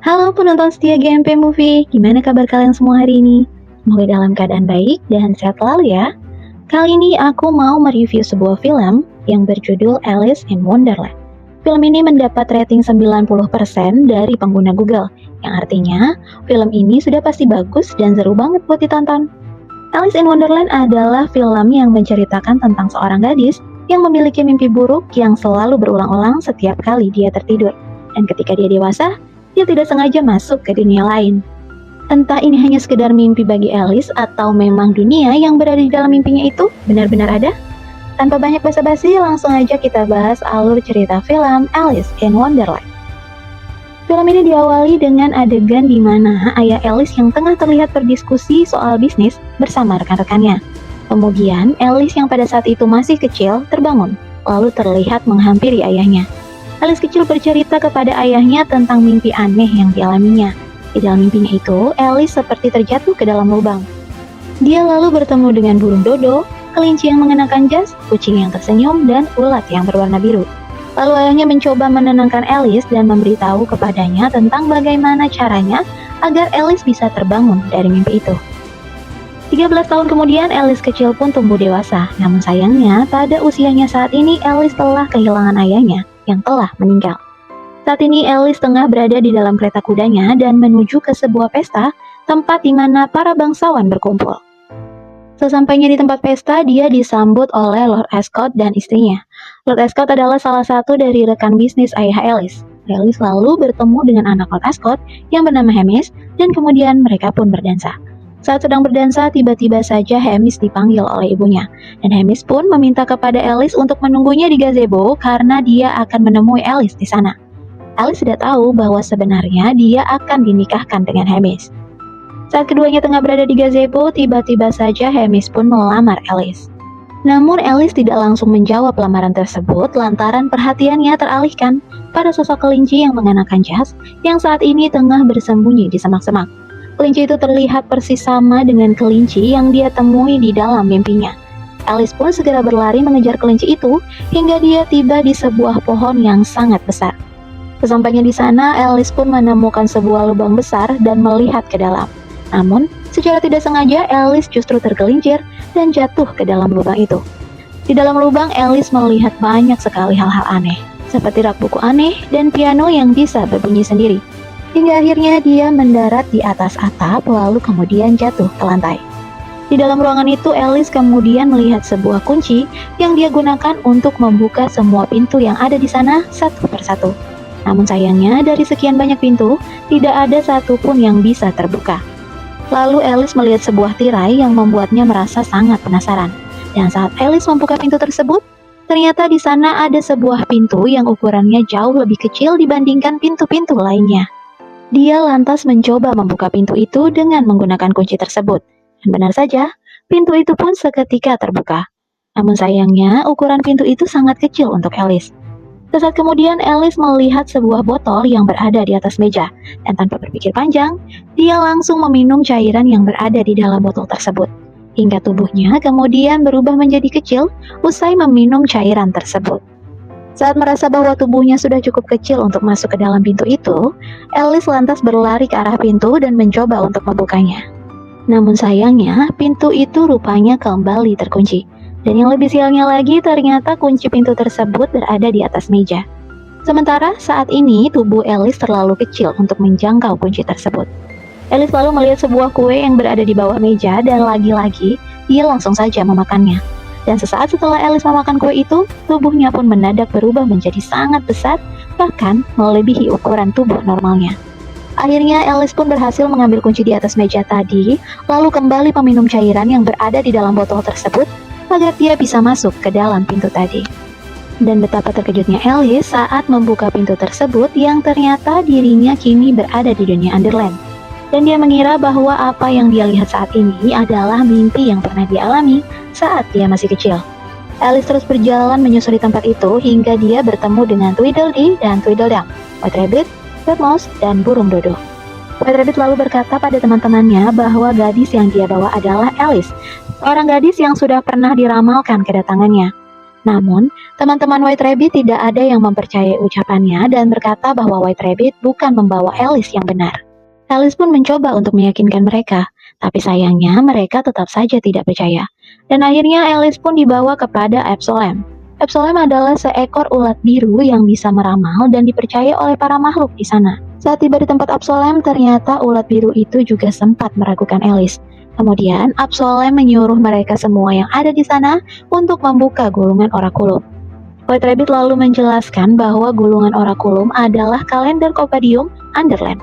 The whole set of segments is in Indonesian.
Halo penonton setia GMP Movie, gimana kabar kalian semua hari ini? Semoga dalam keadaan baik dan sehat selalu ya. Kali ini aku mau mereview sebuah film yang berjudul Alice in Wonderland. Film ini mendapat rating 90% dari pengguna Google, yang artinya film ini sudah pasti bagus dan seru banget buat ditonton. Alice in Wonderland adalah film yang menceritakan tentang seorang gadis yang memiliki mimpi buruk yang selalu berulang-ulang setiap kali dia tertidur. Dan ketika dia dewasa, dia tidak sengaja masuk ke dunia lain. Entah ini hanya sekedar mimpi bagi Alice atau memang dunia yang berada di dalam mimpinya itu benar-benar ada? Tanpa banyak basa-basi, langsung aja kita bahas alur cerita film Alice in Wonderland. Film ini diawali dengan adegan di mana ayah Alice yang tengah terlihat berdiskusi soal bisnis bersama rekan-rekannya. Kemudian, Alice yang pada saat itu masih kecil terbangun, lalu terlihat menghampiri ayahnya. Alice kecil bercerita kepada ayahnya tentang mimpi aneh yang dialaminya. Di dalam mimpinya itu, Alice seperti terjatuh ke dalam lubang. Dia lalu bertemu dengan burung dodo, kelinci yang mengenakan jas, kucing yang tersenyum, dan ulat yang berwarna biru. Lalu ayahnya mencoba menenangkan Alice dan memberitahu kepadanya tentang bagaimana caranya agar Alice bisa terbangun dari mimpi itu. 13 tahun kemudian, Alice kecil pun tumbuh dewasa. Namun sayangnya, pada usianya saat ini, Alice telah kehilangan ayahnya yang telah meninggal. Saat ini Alice tengah berada di dalam kereta kudanya dan menuju ke sebuah pesta tempat di mana para bangsawan berkumpul. Sesampainya di tempat pesta, dia disambut oleh Lord Ascot dan istrinya. Lord Ascot adalah salah satu dari rekan bisnis ayah Alice. Alice lalu bertemu dengan anak Lord Ascot yang bernama Hamish dan kemudian mereka pun berdansa. Saat sedang berdansa, tiba-tiba saja Hamish dipanggil oleh ibunya. Dan Hamish pun meminta kepada Alice untuk menunggunya di gazebo karena dia akan menemui Alice di sana. Alice tidak tahu bahwa sebenarnya dia akan dinikahkan dengan Hamish. Saat keduanya tengah berada di gazebo, tiba-tiba saja Hamish pun melamar Alice. Namun Alice tidak langsung menjawab lamaran tersebut lantaran perhatiannya teralihkan pada sosok kelinci yang mengenakan jas yang saat ini tengah bersembunyi di semak-semak. Kelinci itu terlihat persis sama dengan kelinci yang dia temui di dalam mimpinya. Alice pun segera berlari mengejar kelinci itu hingga dia tiba di sebuah pohon yang sangat besar. Sesampainya di sana, Alice pun menemukan sebuah lubang besar dan melihat ke dalam. Namun, secara tidak sengaja Alice justru tergelincir dan jatuh ke dalam lubang itu. Di dalam lubang, Alice melihat banyak sekali hal-hal aneh, seperti rak buku aneh dan piano yang bisa berbunyi sendiri. Hingga akhirnya dia mendarat di atas atap lalu kemudian jatuh ke lantai. Di dalam ruangan itu Alice kemudian melihat sebuah kunci yang dia gunakan untuk membuka semua pintu yang ada di sana satu persatu. Namun sayangnya dari sekian banyak pintu tidak ada satupun yang bisa terbuka. Lalu Alice melihat sebuah tirai yang membuatnya merasa sangat penasaran. Dan saat Alice membuka pintu tersebut, ternyata di sana ada sebuah pintu yang ukurannya jauh lebih kecil dibandingkan pintu-pintu lainnya. Dia lantas mencoba membuka pintu itu dengan menggunakan kunci tersebut. Dan benar saja, pintu itu pun seketika terbuka. Namun sayangnya, ukuran pintu itu sangat kecil untuk Alice. Sesaat kemudian, Alice melihat sebuah botol yang berada di atas meja. Dan tanpa berpikir panjang, dia langsung meminum cairan yang berada di dalam botol tersebut. Hingga tubuhnya kemudian berubah menjadi kecil usai meminum cairan tersebut. Saat merasa bahwa tubuhnya sudah cukup kecil untuk masuk ke dalam pintu itu, Alice lantas berlari ke arah pintu dan mencoba untuk membukanya. Namun sayangnya, pintu itu rupanya kembali terkunci. Dan yang lebih sialnya lagi, ternyata kunci pintu tersebut berada di atas meja. Sementara saat ini, tubuh Alice terlalu kecil untuk menjangkau kunci tersebut. Alice lalu melihat sebuah kue yang berada di bawah meja dan lagi-lagi, dia langsung saja memakannya. Dan sesaat setelah Alice memakan kue itu, tubuhnya pun mendadak berubah menjadi sangat besar, bahkan melebihi ukuran tubuh normalnya. Akhirnya Alice pun berhasil mengambil kunci di atas meja tadi, lalu kembali meminum cairan yang berada di dalam botol tersebut, agar dia bisa masuk ke dalam pintu tadi. Dan betapa terkejutnya Alice saat membuka pintu tersebut yang ternyata dirinya kini berada di dunia Underland. Dan dia mengira bahwa apa yang dia lihat saat ini adalah mimpi yang pernah dialami saat dia masih kecil. Alice terus berjalan menyusuri tempat itu hingga dia bertemu dengan Tweedledee dan Tweedledum, White Rabbit, Red Mouse, dan burung dodo. White Rabbit lalu berkata pada teman-temannya bahwa gadis yang dia bawa adalah Alice, seorang gadis yang sudah pernah diramalkan kedatangannya. Namun, teman-teman White Rabbit tidak ada yang mempercayai ucapannya dan berkata bahwa White Rabbit bukan membawa Alice yang benar. Alice pun mencoba untuk meyakinkan mereka, tapi sayangnya mereka tetap saja tidak percaya. Dan akhirnya Alice pun dibawa kepada Absolem. Absolem adalah seekor ulat biru yang bisa meramal dan dipercaya oleh para makhluk di sana. Saat tiba di tempat Absolem, ternyata ulat biru itu juga sempat meragukan Alice. Kemudian, Absolem menyuruh mereka semua yang ada di sana untuk membuka gulungan orakulum. White Rabbit lalu menjelaskan bahwa gulungan orakulum adalah kalender Copadium Underland.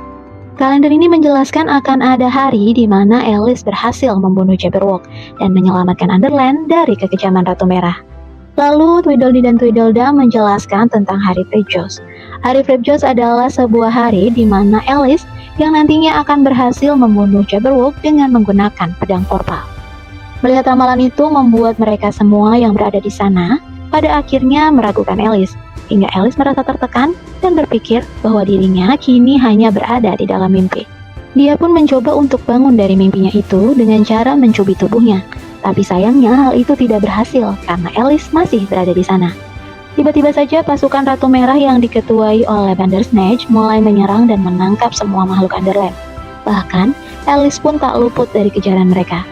Kalender ini menjelaskan akan ada hari di mana Alice berhasil membunuh Jabberwock dan menyelamatkan Underland dari kekejaman Ratu Merah. Lalu Tweedledee dan Tweedledum menjelaskan tentang Hari Fribjous. Hari Fribjous adalah sebuah hari di mana Alice yang nantinya akan berhasil membunuh Jabberwock dengan menggunakan pedang Vorpal. Melihat ramalan itu membuat mereka semua yang berada di sana pada akhirnya meragukan Alice, hingga Alice merasa tertekan dan berpikir bahwa dirinya kini hanya berada di dalam mimpi. Dia pun mencoba untuk bangun dari mimpinya itu dengan cara mencubit tubuhnya, tapi sayangnya hal itu tidak berhasil karena Alice masih berada di sana. Tiba-tiba saja pasukan Ratu Merah yang diketuai oleh Bandersnatch mulai menyerang dan menangkap semua makhluk Underland. Bahkan, Alice pun tak luput dari kejaran mereka.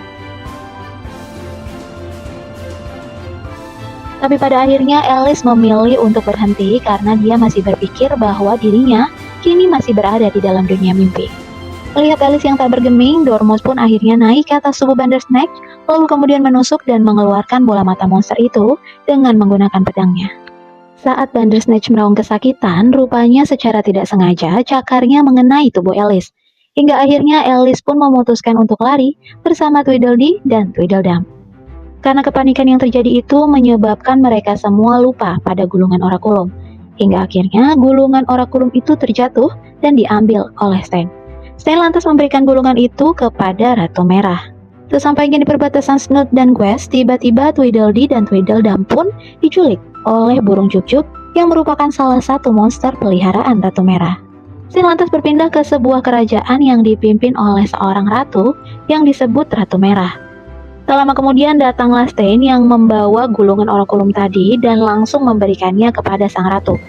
Tapi pada akhirnya Alice memilih untuk berhenti karena dia masih berpikir bahwa dirinya kini masih berada di dalam dunia mimpi. Melihat Alice yang tak bergeming, Dormouse pun akhirnya naik ke atas tubuh Bandersnatch, lalu kemudian menusuk dan mengeluarkan bola mata monster itu dengan menggunakan pedangnya. Saat Bandersnatch meraung kesakitan, rupanya secara tidak sengaja cakarnya mengenai tubuh Alice. Hingga akhirnya Alice pun memutuskan untuk lari bersama Tweedledee dan Tweedledum. Karena kepanikan yang terjadi itu menyebabkan mereka semua lupa pada gulungan orakulum. Hingga akhirnya gulungan orakulum itu terjatuh dan diambil oleh Stan. Stan lantas memberikan gulungan itu kepada Ratu Merah. Sesampainya di perbatasan Snoot dan Quest, tiba-tiba Tweedledee dan Tweedledum pun diculik oleh burung Jup-Jup yang merupakan salah satu monster peliharaan Ratu Merah. Stan lantas berpindah ke sebuah kerajaan yang dipimpin oleh seorang ratu yang disebut Ratu Merah. Tak lama kemudian datanglah Stan yang membawa gulungan orakulum tadi dan langsung memberikannya kepada sang ratu.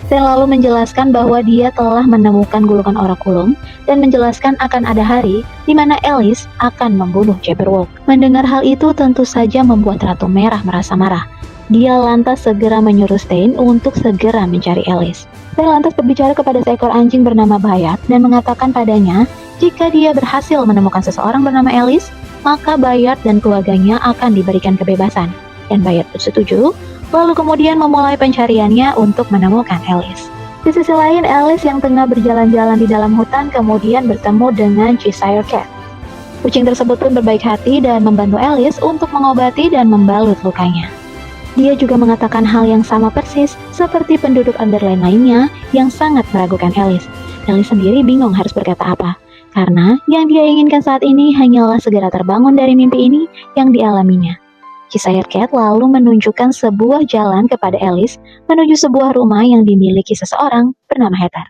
Stan lalu menjelaskan bahwa dia telah menemukan gulungan orakulum dan menjelaskan akan ada hari di mana Alice akan membunuh Jabberwock. Mendengar hal itu tentu saja membuat Ratu Merah merasa marah. Dia lantas segera menyuruh Stan untuk segera mencari Alice. Stan lantas berbicara kepada seekor anjing bernama Bayard dan mengatakan padanya jika dia berhasil menemukan seseorang bernama Alice, maka Bayard dan keluarganya akan diberikan kebebasan. Dan Bayard bersetuju, lalu kemudian memulai pencariannya untuk menemukan Alice. Di sisi lain, Alice yang tengah berjalan-jalan di dalam hutan kemudian bertemu dengan Cheshire Cat. Kucing tersebut pun berbaik hati dan membantu Alice untuk mengobati dan membalut lukanya. Dia juga mengatakan hal yang sama persis seperti penduduk Underland lainnya yang sangat meragukan Alice. Alice sendiri bingung harus berkata apa, karena yang dia inginkan saat ini hanyalah segera terbangun dari mimpi ini yang dialaminya. Cheshire Cat lalu menunjukkan sebuah jalan kepada Alice menuju sebuah rumah yang dimiliki seseorang bernama Heather.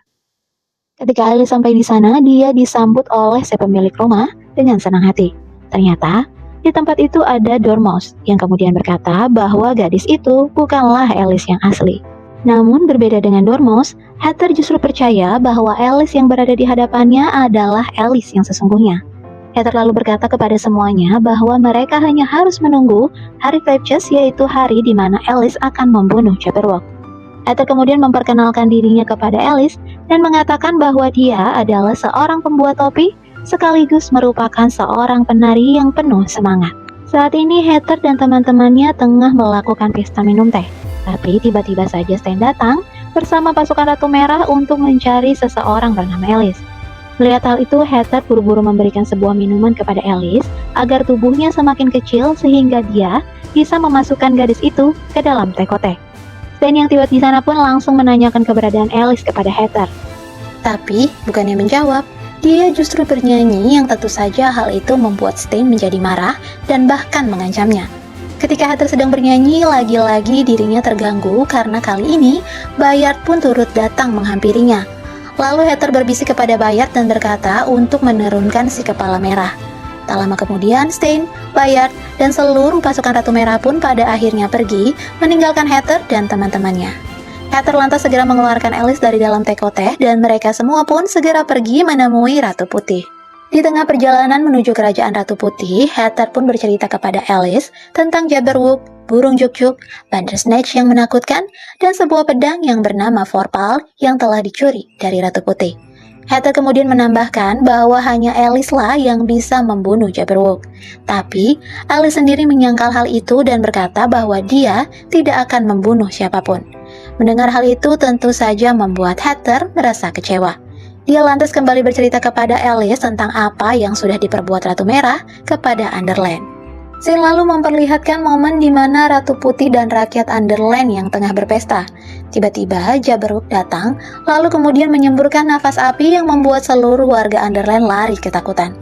Ketika Alice sampai di sana, dia disambut oleh si pemilik rumah dengan senang hati. Ternyata, di tempat itu ada Dormouse yang kemudian berkata bahwa gadis itu bukanlah Alice yang asli. Namun berbeda dengan Dormouse, Heather justru percaya bahwa Alice yang berada di hadapannya adalah Alice yang sesungguhnya. Heather lalu berkata kepada semuanya bahwa mereka hanya harus menunggu hari Fribjous, yaitu hari di mana Alice akan membunuh Jabberwock. Heather kemudian memperkenalkan dirinya kepada Alice dan mengatakan bahwa dia adalah seorang pembuat topi sekaligus merupakan seorang penari yang penuh semangat. Saat ini Heather dan teman-temannya tengah melakukan pesta minum teh. Tapi tiba-tiba saja Stan datang bersama pasukan Ratu Merah untuk mencari seseorang bernama Alice. Melihat hal itu, Heather buru-buru memberikan sebuah minuman kepada Alice agar tubuhnya semakin kecil sehingga dia bisa memasukkan gadis itu ke dalam teko-teh. Stan yang tiba di sana pun langsung menanyakan keberadaan Alice kepada Heather. Tapi bukannya menjawab, dia justru bernyanyi yang tentu saja hal itu membuat Stan menjadi marah dan bahkan mengancamnya. Ketika Heather sedang bernyanyi, lagi-lagi dirinya terganggu karena kali ini Bayard pun turut datang menghampirinya. Lalu Heather berbisik kepada Bayard dan berkata untuk menurunkan si kepala merah. Tak lama kemudian, Stein, Bayard, dan seluruh pasukan Ratu Merah pun pada akhirnya pergi, meninggalkan Heather dan teman-temannya. Heather lantas segera mengeluarkan Alice dari dalam teko teh, dan mereka semua pun segera pergi menemui Ratu Putih. Di tengah perjalanan menuju kerajaan Ratu Putih, Heather pun bercerita kepada Alice tentang Jabberwock, burung juk-juk, Bandersnatch yang menakutkan, dan sebuah pedang yang bernama Vorpal yang telah dicuri dari Ratu Putih. Heather kemudian menambahkan bahwa hanya Alice lah yang bisa membunuh Jabberwock. Tapi, Alice sendiri menyangkal hal itu dan berkata bahwa dia tidak akan membunuh siapapun. Mendengar hal itu tentu saja membuat Heather merasa kecewa. Dia lantas kembali bercerita kepada Alice tentang apa yang sudah diperbuat Ratu Merah kepada Underland. Scene lalu memperlihatkan momen di mana Ratu Putih dan rakyat Underland yang tengah berpesta. Tiba-tiba Jabberwock datang, lalu kemudian menyemburkan nafas api yang membuat seluruh warga Underland lari ketakutan.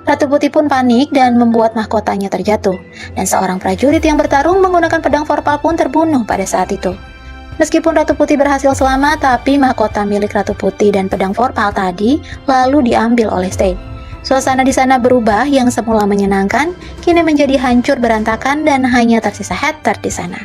Ratu Putih pun panik dan membuat mahkotanya terjatuh, dan seorang prajurit yang bertarung menggunakan pedang Vorpal pun terbunuh pada saat itu. Meskipun Ratu Putih berhasil selamat, tapi mahkota milik Ratu Putih dan pedang Vorpal tadi lalu diambil oleh Stein. Suasana di sana berubah, yang semula menyenangkan, kini menjadi hancur berantakan dan hanya tersisa Heather di sana.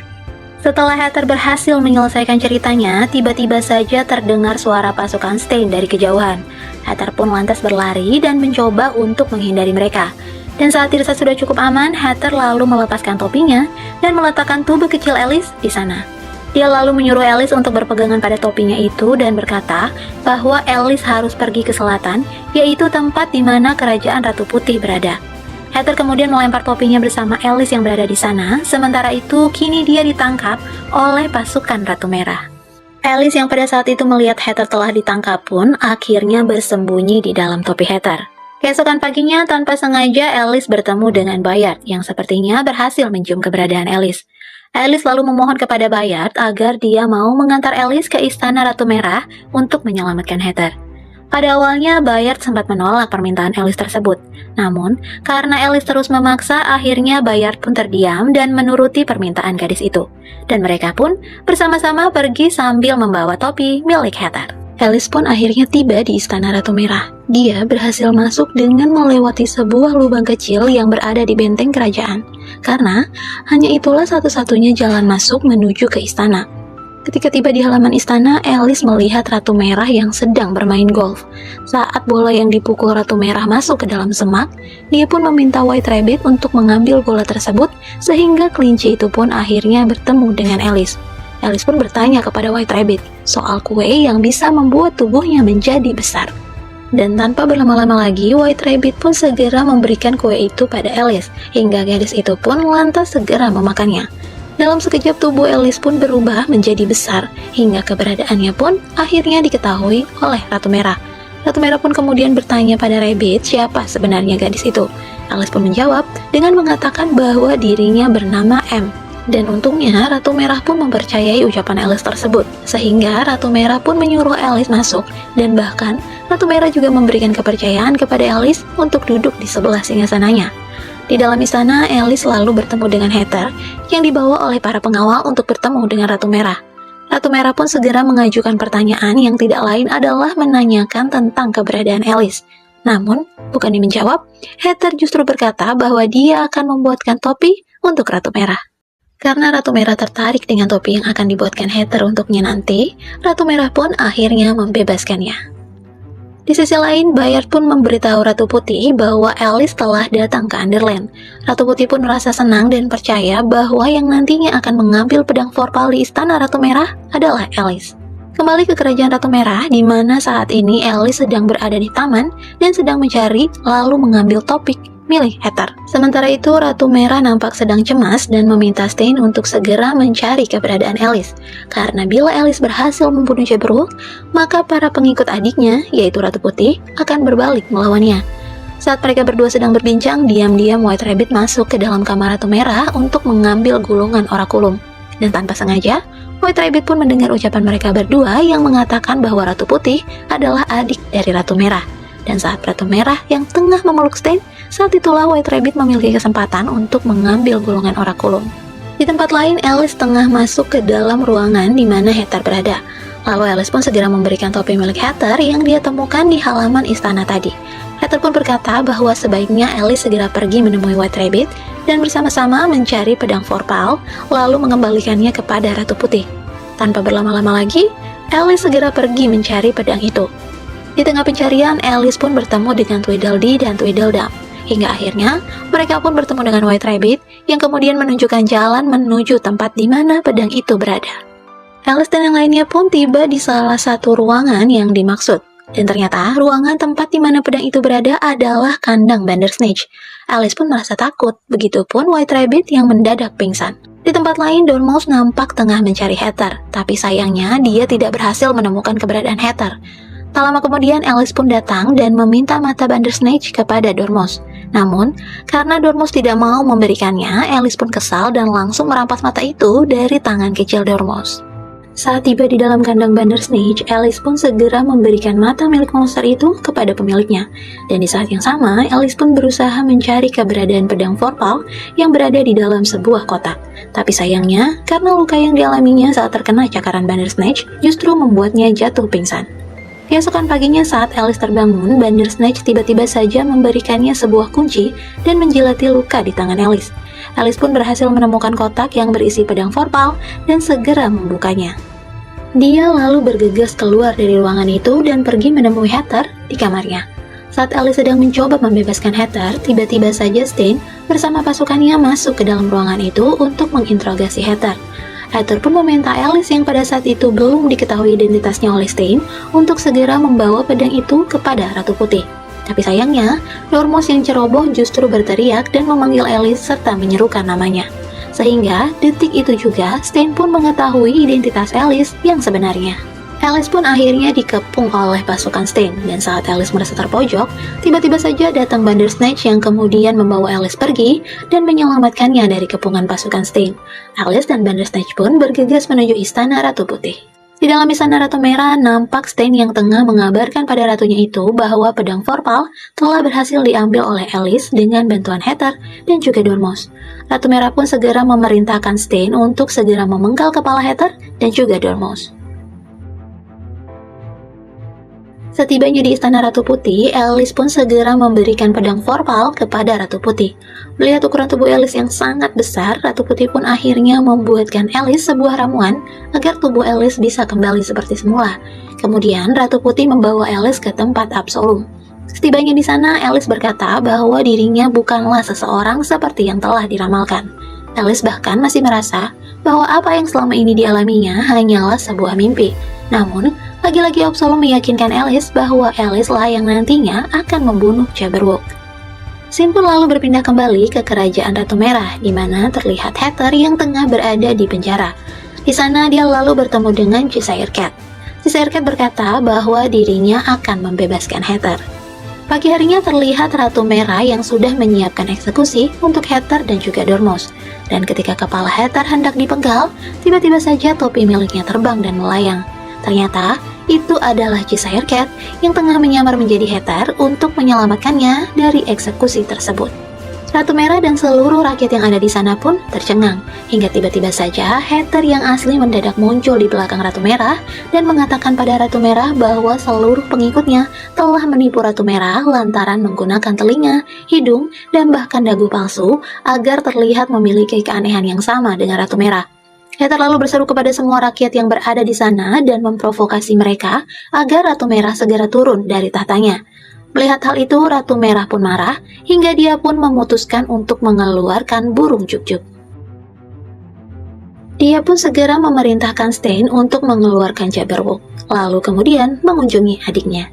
Setelah Heather berhasil menyelesaikan ceritanya, tiba-tiba saja terdengar suara pasukan Stein dari kejauhan. Heather pun lantas berlari dan mencoba untuk menghindari mereka. Dan saat dirasa sudah cukup aman, Heather lalu melepaskan topinya dan meletakkan tubuh kecil Alice di sana. Dia lalu menyuruh Alice untuk berpegangan pada topinya itu dan berkata bahwa Alice harus pergi ke selatan, yaitu tempat di mana kerajaan Ratu Putih berada. Heather kemudian melempar topinya bersama Alice yang berada di sana, sementara itu kini dia ditangkap oleh pasukan Ratu Merah. Alice yang pada saat itu melihat Heather telah ditangkap pun akhirnya bersembunyi di dalam topi Heather. Keesokan paginya, tanpa sengaja Alice bertemu dengan Bayard yang sepertinya berhasil mencium keberadaan Alice. Alice lalu memohon kepada Bayard agar dia mau mengantar Alice ke istana Ratu Merah untuk menyelamatkan Heather. Pada awalnya, Bayard sempat menolak permintaan Alice tersebut. Namun, karena Alice terus memaksa, akhirnya Bayard pun terdiam dan menuruti permintaan gadis itu. Dan mereka pun bersama-sama pergi sambil membawa topi milik Heather. Alice pun akhirnya tiba di istana Ratu Merah. Dia berhasil masuk dengan melewati sebuah lubang kecil yang berada di benteng kerajaan, karena hanya itulah satu-satunya jalan masuk menuju ke istana. Ketika tiba di halaman istana, Alice melihat Ratu Merah yang sedang bermain golf. Saat bola yang dipukul Ratu Merah masuk ke dalam semak, dia pun meminta White Rabbit untuk mengambil bola tersebut, sehingga kelinci itu pun akhirnya bertemu dengan Alice. Alice pun bertanya kepada White Rabbit soal kue yang bisa membuat tubuhnya menjadi besar. Dan tanpa berlama-lama lagi, White Rabbit pun segera memberikan kue itu pada Alice, hingga gadis itu pun lantas segera memakannya. Dalam sekejap tubuh Alice pun berubah menjadi besar, hingga keberadaannya pun akhirnya diketahui oleh Ratu Merah. Ratu Merah pun kemudian bertanya pada Rabbit siapa sebenarnya gadis itu. Alice pun menjawab dengan mengatakan bahwa dirinya bernama M. Dan untungnya Ratu Merah pun mempercayai ucapan Alice tersebut, sehingga Ratu Merah pun menyuruh Alice masuk, dan bahkan Ratu Merah juga memberikan kepercayaan kepada Alice untuk duduk di sebelah singgasananya. Di dalam istana, Alice lalu bertemu dengan Heather yang dibawa oleh para pengawal untuk bertemu dengan Ratu Merah. Ratu Merah pun segera mengajukan pertanyaan yang tidak lain adalah menanyakan tentang keberadaan Alice. Namun, bukan menjawab, Heather justru berkata bahwa dia akan membuatkan topi untuk Ratu Merah. Karena Ratu Merah tertarik dengan topi yang akan dibuatkan Heather untuknya nanti, Ratu Merah pun akhirnya membebaskannya. Di sisi lain, Bayard pun memberitahu Ratu Putih bahwa Alice telah datang ke Underland. Ratu Putih pun merasa senang dan percaya bahwa yang nantinya akan mengambil pedang Vorpal di istana Ratu Merah adalah Alice. Kembali ke kerajaan Ratu Merah, di mana saat ini Alice sedang berada di taman dan sedang mencari lalu mengambil topik milik Heather. Sementara itu, Ratu Merah nampak sedang cemas dan meminta Stein untuk segera mencari keberadaan Alice. Karena bila Alice berhasil membunuh Jabberwock, maka para pengikut adiknya, yaitu Ratu Putih, akan berbalik melawannya. Saat mereka berdua sedang berbincang, diam-diam White Rabbit masuk ke dalam kamar Ratu Merah untuk mengambil gulungan orakulum. Dan tanpa sengaja, White Rabbit pun mendengar ucapan mereka berdua yang mengatakan bahwa Ratu Putih adalah adik dari Ratu Merah. Dan saat Ratu Merah yang tengah memeluk Stein, saat itulah White Rabbit memiliki kesempatan untuk mengambil gulungan orakulum. Di tempat lain, Alice tengah masuk ke dalam ruangan di mana Heather berada. Lalu Alice pun segera memberikan topi milik Heather yang dia temukan di halaman istana tadi. Heather pun berkata bahwa sebaiknya Alice segera pergi menemui White Rabbit dan bersama-sama mencari pedang Vorpal, lalu mengembalikannya kepada Ratu Putih. Tanpa berlama-lama lagi, Alice segera pergi mencari pedang itu. Di tengah pencarian, Alice pun bertemu dengan Tweedledee dan Tweedledum. Hingga akhirnya, mereka pun bertemu dengan White Rabbit yang kemudian menunjukkan jalan menuju tempat di mana pedang itu berada. Alice dan yang lainnya pun tiba di salah satu ruangan yang dimaksud. Dan ternyata ruangan tempat di mana pedang itu berada adalah kandang Bandersnatch. Alice pun merasa takut, begitupun White Rabbit yang mendadak pingsan. Di tempat lain, Dormouse nampak tengah mencari Heather, tapi sayangnya dia tidak berhasil menemukan keberadaan Heather. Tak lama kemudian, Alice pun datang dan meminta mata Bandersnatch kepada Dormouse. Namun, karena Dormouse tidak mau memberikannya, Alice pun kesal dan langsung merampas mata itu dari tangan kecil Dormouse. Saat tiba di dalam kandang Bandersnatch, Alice pun segera memberikan mata milik monster itu kepada pemiliknya. Dan di saat yang sama, Alice pun berusaha mencari keberadaan pedang Vorpal yang berada di dalam sebuah kotak. Tapi sayangnya, karena luka yang dialaminya saat terkena cakaran Bandersnatch justru membuatnya jatuh pingsan. Keesokan paginya saat Alice terbangun, Bandersnatch tiba-tiba saja memberikannya sebuah kunci dan menjilati luka di tangan Alice. Alice pun berhasil menemukan kotak yang berisi pedang Vorpal dan segera membukanya. Dia lalu bergegas keluar dari ruangan itu dan pergi menemui Heather di kamarnya. Saat Alice sedang mencoba membebaskan Heather, tiba-tiba saja Stain bersama pasukannya masuk ke dalam ruangan itu untuk menginterogasi Heather. Heather pun meminta Alice yang pada saat itu belum diketahui identitasnya oleh Stain untuk segera membawa pedang itu kepada Ratu Putih. Tapi sayangnya, Dormouse yang ceroboh justru berteriak dan memanggil Alice serta menyerukan namanya. Sehingga detik itu juga Stain pun mengetahui identitas Alice yang sebenarnya. Alice pun akhirnya dikepung oleh pasukan Stain, dan saat Alice merasa terpojok, tiba-tiba saja datang Bandersnatch yang kemudian membawa Alice pergi dan menyelamatkannya dari kepungan pasukan Stain. Alice dan Bandersnatch pun bergegas menuju istana Ratu Putih. Di dalam istana Ratu Merah, nampak Stain yang tengah mengabarkan pada ratunya itu bahwa pedang Vorpal telah berhasil diambil oleh Alice dengan bantuan Heather dan juga Dormouse. Ratu Merah pun segera memerintahkan Stain untuk segera memenggal kepala Heather dan juga Dormouse. Setibanya di istana Ratu Putih, Alice pun segera memberikan pedang Vorpal kepada Ratu Putih. Melihat ukuran tubuh Alice yang sangat besar, Ratu Putih pun akhirnya membuatkan Alice sebuah ramuan agar tubuh Alice bisa kembali seperti semula. Kemudian Ratu Putih membawa Alice ke tempat Absolum. Setibanya di sana, Alice berkata bahwa dirinya bukanlah seseorang seperti yang telah diramalkan. Alice bahkan masih merasa bahwa apa yang selama ini dialaminya hanyalah sebuah mimpi. Namun, lagi-lagi Absolum meyakinkan Alice bahwa Alice lah yang nantinya akan membunuh Jabberwock. Scene pun lalu berpindah kembali ke kerajaan Ratu Merah, di mana terlihat Heather yang tengah berada di penjara. Di sana dia lalu bertemu dengan Cheshire Cat. Cheshire Cat berkata bahwa dirinya akan membebaskan Heather. Pagi harinya terlihat Ratu Merah yang sudah menyiapkan eksekusi untuk Heather dan juga Dormouse. Dan ketika kepala Heather hendak dipenggal, tiba-tiba saja topi miliknya terbang dan melayang. Ternyata, itu adalah Cheshire Cat yang tengah menyamar menjadi Heather untuk menyelamatkannya dari eksekusi tersebut. Ratu Merah dan seluruh rakyat yang ada di sana pun tercengang, hingga tiba-tiba saja Heather yang asli mendadak muncul di belakang Ratu Merah dan mengatakan pada Ratu Merah bahwa seluruh pengikutnya telah menipu Ratu Merah lantaran menggunakan telinga, hidung, dan bahkan dagu palsu agar terlihat memiliki keanehan yang sama dengan Ratu Merah. Heather lalu berseru kepada semua rakyat yang berada di sana dan memprovokasi mereka agar Ratu Merah segera turun dari tahtanya. Melihat hal itu, Ratu Merah pun marah hingga dia pun memutuskan untuk mengeluarkan burung juk-juk. Dia pun segera memerintahkan Stain untuk mengeluarkan Jabberwock, lalu kemudian mengunjungi adiknya.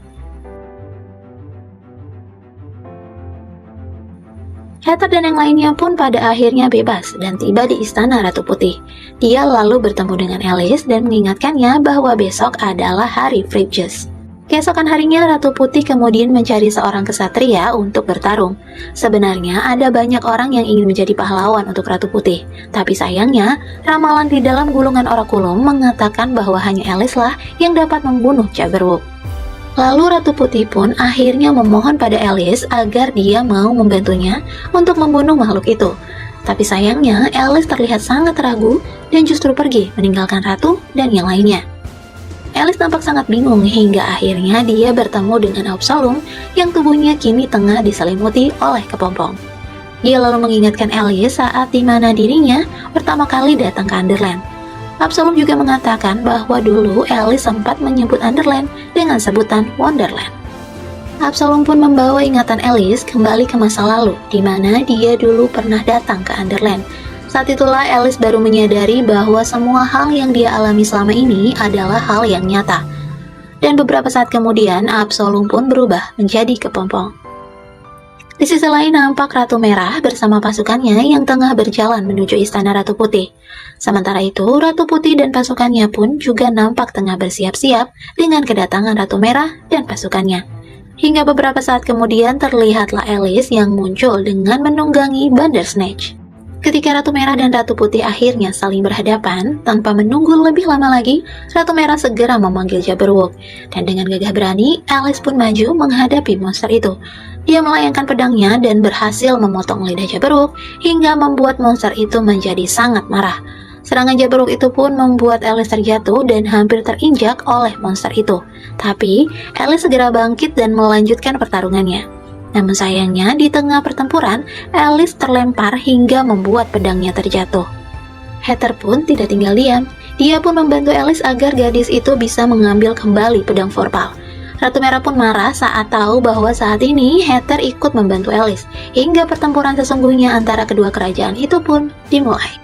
Heather dan yang lainnya pun pada akhirnya bebas dan tiba di istana Ratu Putih. Dia lalu bertemu dengan Alice dan mengingatkannya bahwa besok adalah hari Fribjus. Keesokan harinya Ratu Putih kemudian mencari seorang kesatria untuk bertarung. Sebenarnya ada banyak orang yang ingin menjadi pahlawan untuk Ratu Putih, tapi sayangnya ramalan di dalam gulungan orakulum mengatakan bahwa hanya Alice lah yang dapat membunuh Jabberwock. Lalu Ratu Putih pun akhirnya memohon pada Alice agar dia mau membantunya untuk membunuh makhluk itu. Tapi sayangnya Alice terlihat sangat ragu dan justru pergi meninggalkan Ratu dan yang lainnya. Alice tampak sangat bingung hingga akhirnya dia bertemu dengan Absalom yang tubuhnya kini tengah diselimuti oleh kepompong. Dia lalu mengingatkan Alice saat dimana dirinya pertama kali datang ke Underland. Absalom juga mengatakan bahwa dulu Alice sempat menyebut Underland dengan sebutan Wonderland. Absalom pun membawa ingatan Alice kembali ke masa lalu, di mana dia dulu pernah datang ke Underland. Saat itulah Alice baru menyadari bahwa semua hal yang dia alami selama ini adalah hal yang nyata. Dan beberapa saat kemudian, Absalom pun berubah menjadi kepompong. Di sisi lain nampak Ratu Merah bersama pasukannya yang tengah berjalan menuju Istana Ratu Putih. Sementara itu, Ratu Putih dan pasukannya pun juga nampak tengah bersiap-siap dengan kedatangan Ratu Merah dan pasukannya. Hingga beberapa saat kemudian terlihatlah Alice yang muncul dengan menunggangi Bandersnatch. Ketika Ratu Merah dan Ratu Putih akhirnya saling berhadapan, tanpa menunggu lebih lama lagi, Ratu Merah segera memanggil Jabberwock. Dan dengan gagah berani, Alice pun maju menghadapi monster itu. Dia melayangkan pedangnya dan berhasil memotong lidah Jabberwock hingga membuat monster itu menjadi sangat marah. Serangan Jabberwock itu pun membuat Alice terjatuh dan hampir terinjak oleh monster itu. Tapi, Alice segera bangkit dan melanjutkan pertarungannya. Namun sayangnya, di tengah pertempuran, Alice terlempar hingga membuat pedangnya terjatuh. Heather pun tidak tinggal diam. Dia pun membantu Alice agar gadis itu bisa mengambil kembali pedang Vorpal. Ratu Merah pun marah saat tahu bahwa saat ini Heather ikut membantu Alice, hingga pertempuran sesungguhnya antara kedua kerajaan itu pun dimulai.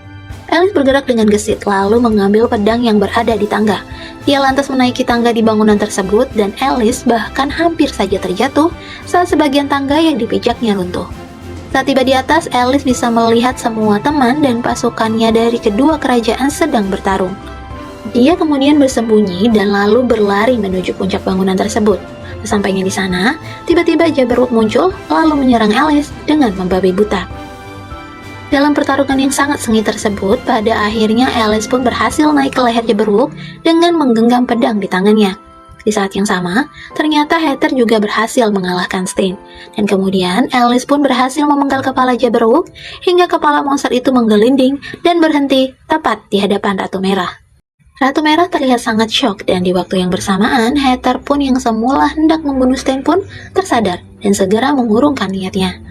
Alice bergerak dengan gesit lalu mengambil pedang yang berada di tangga. Dia lantas menaiki tangga di bangunan tersebut dan Alice bahkan hampir saja terjatuh saat sebagian tangga yang dipijaknya runtuh. Saat tiba di atas, Alice bisa melihat semua teman dan pasukannya dari kedua kerajaan sedang bertarung. Dia kemudian bersembunyi dan lalu berlari menuju puncak bangunan tersebut. Sesampainya di sana, tiba-tiba Jabberwock muncul lalu menyerang Alice dengan membabi buta. Dalam pertarungan yang sangat sengit tersebut, pada akhirnya Alice pun berhasil naik ke leher Jabberwock dengan menggenggam pedang di tangannya. Di saat yang sama, ternyata Heather juga berhasil mengalahkan Stein. Dan kemudian Alice pun berhasil memenggal kepala Jabberwock hingga kepala monster itu menggelinding dan berhenti tepat di hadapan Ratu Merah. Ratu Merah terlihat sangat syok dan di waktu yang bersamaan, Heather pun yang semula hendak membunuh Stein pun tersadar dan segera mengurungkan niatnya.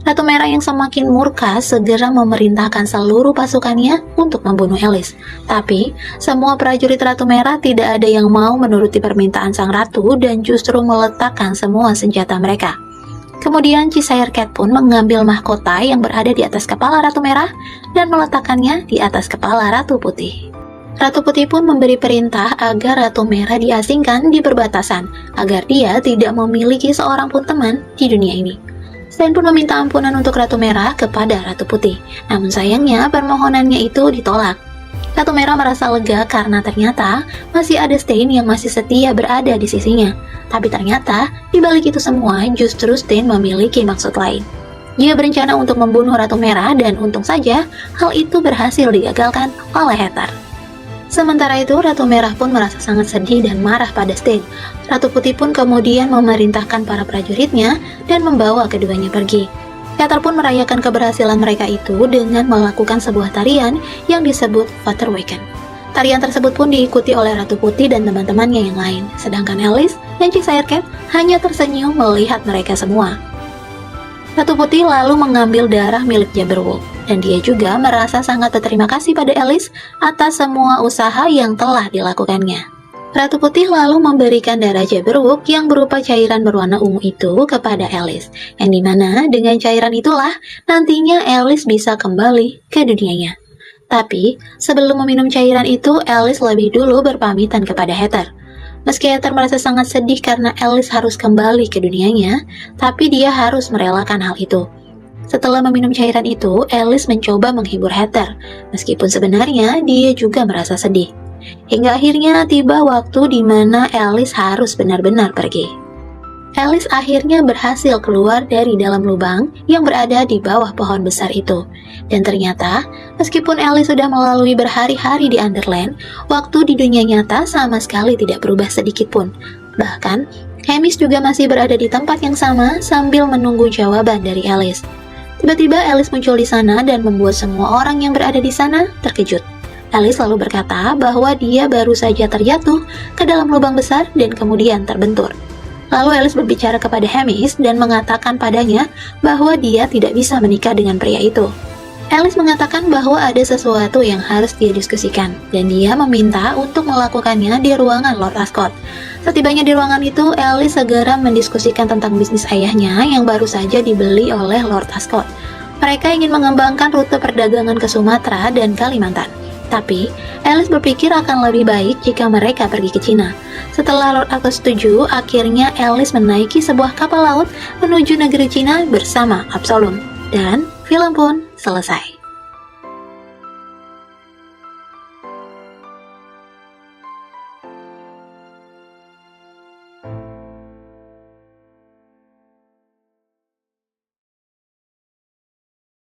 Ratu Merah yang semakin murka segera memerintahkan seluruh pasukannya untuk membunuh Alice. Tapi, semua prajurit Ratu Merah tidak ada yang mau menuruti permintaan sang ratu dan justru meletakkan semua senjata mereka. Kemudian Cheshire Cat pun mengambil mahkota yang berada di atas kepala Ratu Merah dan meletakkannya di atas kepala Ratu Putih. Ratu Putih pun memberi perintah agar Ratu Merah diasingkan di perbatasan, agar dia tidak memiliki seorang pun teman di dunia ini. Stein pun meminta ampunan untuk Ratu Merah kepada Ratu Putih. Namun sayangnya permohonannya itu ditolak. Ratu Merah merasa lega karena ternyata masih ada Stein yang masih setia berada di sisinya. Tapi ternyata di balik itu semua justru Stein memiliki maksud lain. Dia berencana untuk membunuh Ratu Merah dan untung saja hal itu berhasil digagalkan oleh Heather. Sementara itu, Ratu Merah pun merasa sangat sedih dan marah pada Stein. Ratu Putih pun kemudian memerintahkan para prajuritnya dan membawa keduanya pergi. Heather pun merayakan keberhasilan mereka itu dengan melakukan sebuah tarian yang disebut Waterwaken. Tarian tersebut pun diikuti oleh Ratu Putih dan teman-temannya yang lain, sedangkan Alice dan Cheshire Cat hanya tersenyum melihat mereka semua. Ratu Putih lalu mengambil darah milik Jabberwock, dan dia juga merasa sangat berterima kasih pada Alice atas semua usaha yang telah dilakukannya. Ratu Putih lalu memberikan darah Jabberwock yang berupa cairan berwarna ungu itu kepada Alice, yang dimana dengan cairan itulah nantinya Alice bisa kembali ke dunianya. Tapi, sebelum meminum cairan itu, Alice lebih dulu berpamitan kepada Heather. Meski Heather merasa sangat sedih karena Alice harus kembali ke dunianya, tapi dia harus merelakan hal itu. Setelah meminum cairan itu, Alice mencoba menghibur Heather, meskipun sebenarnya dia juga merasa sedih. Hingga akhirnya tiba waktu di mana Alice harus benar-benar pergi. Alice akhirnya berhasil keluar dari dalam lubang yang berada di bawah pohon besar itu. Dan ternyata, meskipun Alice sudah melalui berhari-hari di Underland, waktu di dunia nyata sama sekali tidak berubah sedikit pun. Bahkan, Hamish juga masih berada di tempat yang sama sambil menunggu jawaban dari Alice. Tiba-tiba Alice muncul di sana dan membuat semua orang yang berada di sana terkejut. Alice lalu berkata bahwa dia baru saja terjatuh ke dalam lubang besar dan kemudian terbentur. Lalu Alice berbicara kepada Hamish dan mengatakan padanya bahwa dia tidak bisa menikah dengan pria itu. Alice mengatakan bahwa ada sesuatu yang harus dia diskusikan, dan dia meminta untuk melakukannya di ruangan Lord Ascot. Setibanya di ruangan itu, Alice segera mendiskusikan tentang bisnis ayahnya yang baru saja dibeli oleh Lord Ascot. Mereka ingin mengembangkan rute perdagangan ke Sumatera dan Kalimantan. Tapi, Alice berpikir akan lebih baik jika mereka pergi ke Cina. Setelah Lord Ascot setuju, akhirnya Alice menaiki sebuah kapal laut menuju negeri Cina bersama Absalom. Dan film pun selesai.